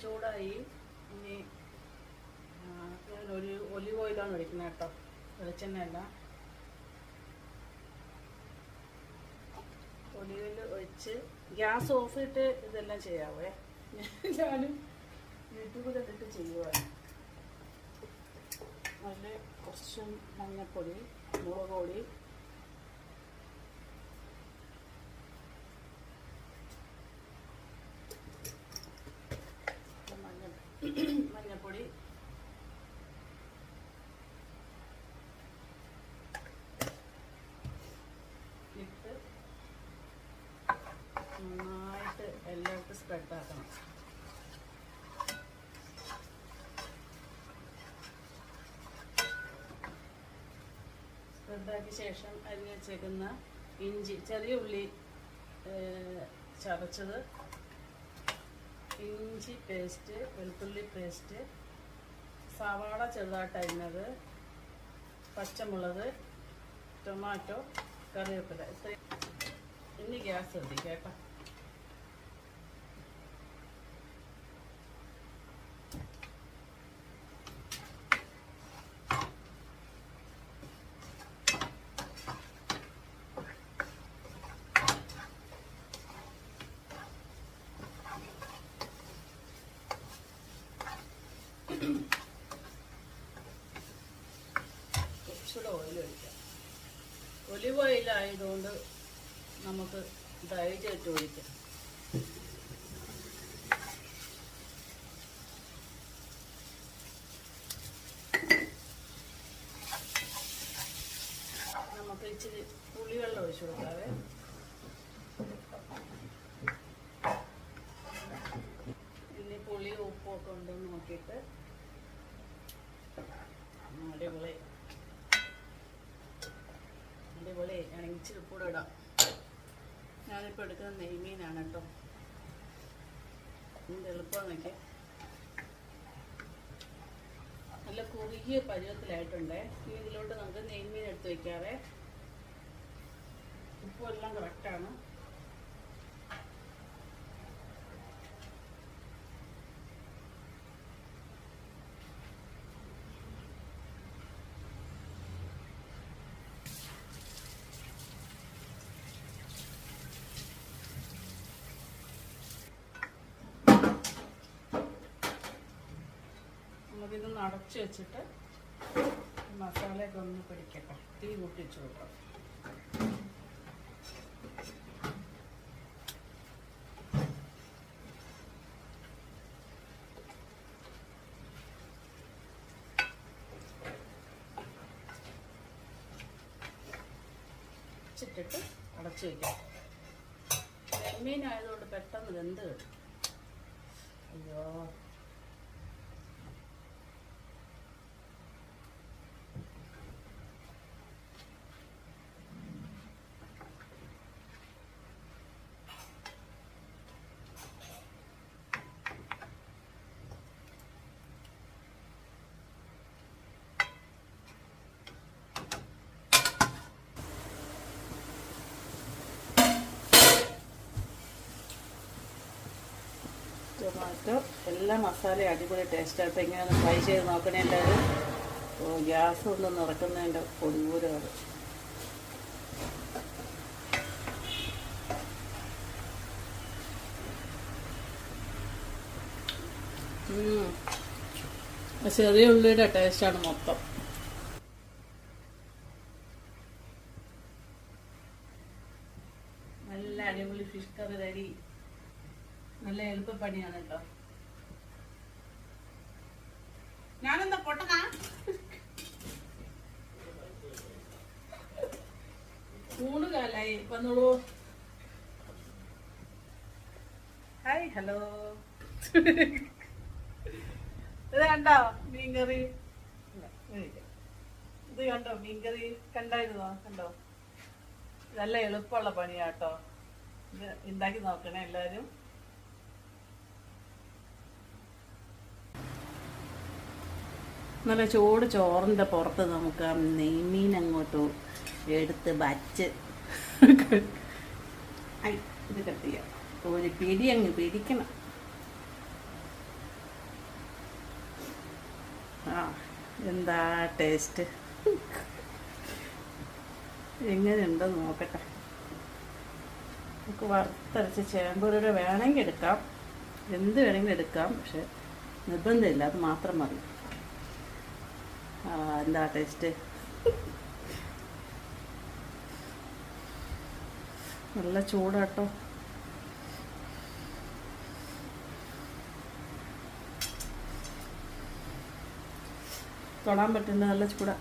ചൂടായി. ഇനി ഞാൻ ഒലിവ് ഓയിലാണ് ഒഴിക്കുന്നത് കേട്ടോ, വെളിച്ചെണ്ണയല്ല. ഒലിവ് ഓയിൽ ഒഴിച്ച് ഗ്യാസ് ഓഫ് ചെയ്തിട്ട് ഇതെല്ലാം ചെയ്യാവേ. ഞാനും യൂട്യൂബ് കണ്ടിട്ട് ചെയ്യുവാണ്. അതിൽ കുറച്ച് മഞ്ഞൾപ്പൊടി, മുളക് പൊടി, മഞ്ഞൾപ്പൊടി, ഇട്ട് നന്നായിട്ട് എല്ലാവർക്കും സ്പ്രെഡാക്കണം. സ്പ്രെഡാക്കിയ ശേഷം അരിഞ്ഞ് വെച്ചേക്കുന്ന ഇഞ്ചി, ചെറിയ ഉള്ളി ചതച്ചത്, ഇഞ്ചി പേസ്റ്റ്, വെളുത്തുള്ളി പേസ്റ്റ്, സവാള ചെറുതായിട്ട് അരിഞ്ഞത്, പച്ചമുളക്, ടൊമാറ്റോ, കറിവേപ്പില, ഇത്രയും. ഇനി ഗ്യാസ് ശ്രദ്ധിക്കാം കേട്ടോ. കുറച്ചുകൂടെ ഓയിൽ ഒഴിക്കാം. ഒലിവ് ഓയിലായതുകൊണ്ട് നമുക്ക് ധൈര്യമായിട്ട് ഒഴിക്കാം. നമുക്ക് ഇച്ചിരി പുളിവെള്ളം ഒഴിച്ചു കൊടുക്കാവേ. ഇനി പുളി ഉപ്പൊക്കെ ഉണ്ടെന്ന് നോക്കിയിട്ട് അടിപൊളി അടിപൊളി ആണെങ്കിൽ ഇച്ചിരി കൂടെ ഇടാം. ഞാനിപ്പോൾ എടുക്കുന്നത് നെയ്മീനാണ് കേട്ടോ. ഇതിൻ്റെ എളുപ്പമെന്നൊക്കെ നല്ല കുറുകിയ പരുവത്തിലായിട്ടുണ്ടേ. ഇനി ഇതിലോട്ട് നമുക്ക് നെയ്മീൻ എടുത്ത് വയ്ക്കാവേ. ഉപ്പും എല്ലാം കറക്റ്റാണ്. നമുക്കിതൊന്ന് അടച്ച് വെച്ചിട്ട് മസാലയൊക്കെ ഒന്ന് പിടിക്കട്ടെ. തീ കൂട്ടിച്ച് കൊടുക്കാം. വെച്ചിട്ടിട്ട് അടച്ച് വയ്ക്കാം. നെയ്മീനായതുകൊണ്ട് പെട്ടെന്ന് വെന്ത് കിട്ടും. അയ്യോ, ടൊമാറ്റോ എല്ലാ മസാലയും അടിപൊളി ടേസ്റ്റാണ്. അപ്പോൾ ഇങ്ങനെ ഒന്ന് ഫ്രൈ ചെയ്ത് നോക്കണേ എല്ലാവരും. ഗ്യാസ് ഒന്ന് നിറക്കുന്നതിൻ്റെ പൊടിപൂരമാണ്. ചെറിയ ഉള്ളിയുടെ ടേസ്റ്റാണ് മൊത്തം. നല്ല അടിപൊളി ഫിഷ് കറി റെഡി. നല്ല എളുപ്പപ്പണിയാണ് കേട്ടോ. ഞാനെന്താ പൊട്ടനാ? ഊണ് കാലായി വന്നോളൂ. Hi, hello. ഇത് കണ്ടോ മീൻകറി? ഇത് കണ്ടോ മീൻകറി? കണ്ടായിരുന്നോ? കണ്ടോ? നല്ല എളുപ്പമുള്ള പണിയാട്ടോ. ഇത് ഉണ്ടാക്കി നോക്കണേ എല്ലാവരും. നല്ല ചൂട് ചോറിൻ്റെ പുറത്ത് നമുക്ക് ആ നെയ്മീൻ അങ്ങോട്ട് എടുത്ത് വച്ച് ഇത് കത്തിയ ഒരു പിടി അങ്ങ് പിടിക്കണം. എന്താ ടേസ്റ്റ്, എങ്ങനെയുണ്ടെന്ന് നോക്കട്ടെ. നമുക്ക് വറുത്തരച്ച് ചേമ്പൂരുടെ വേണമെങ്കിൽ എടുക്കാം, എന്ത് വേണമെങ്കിലും എടുക്കാം, പക്ഷെ നിർബന്ധമില്ല, അത് മാത്രം മതി. എന്താ ടേസ്റ്റ്, നല്ല ചൂടാട്ടോ. തൊടാൻ പറ്റുന്ന നല്ല ചൂടാ.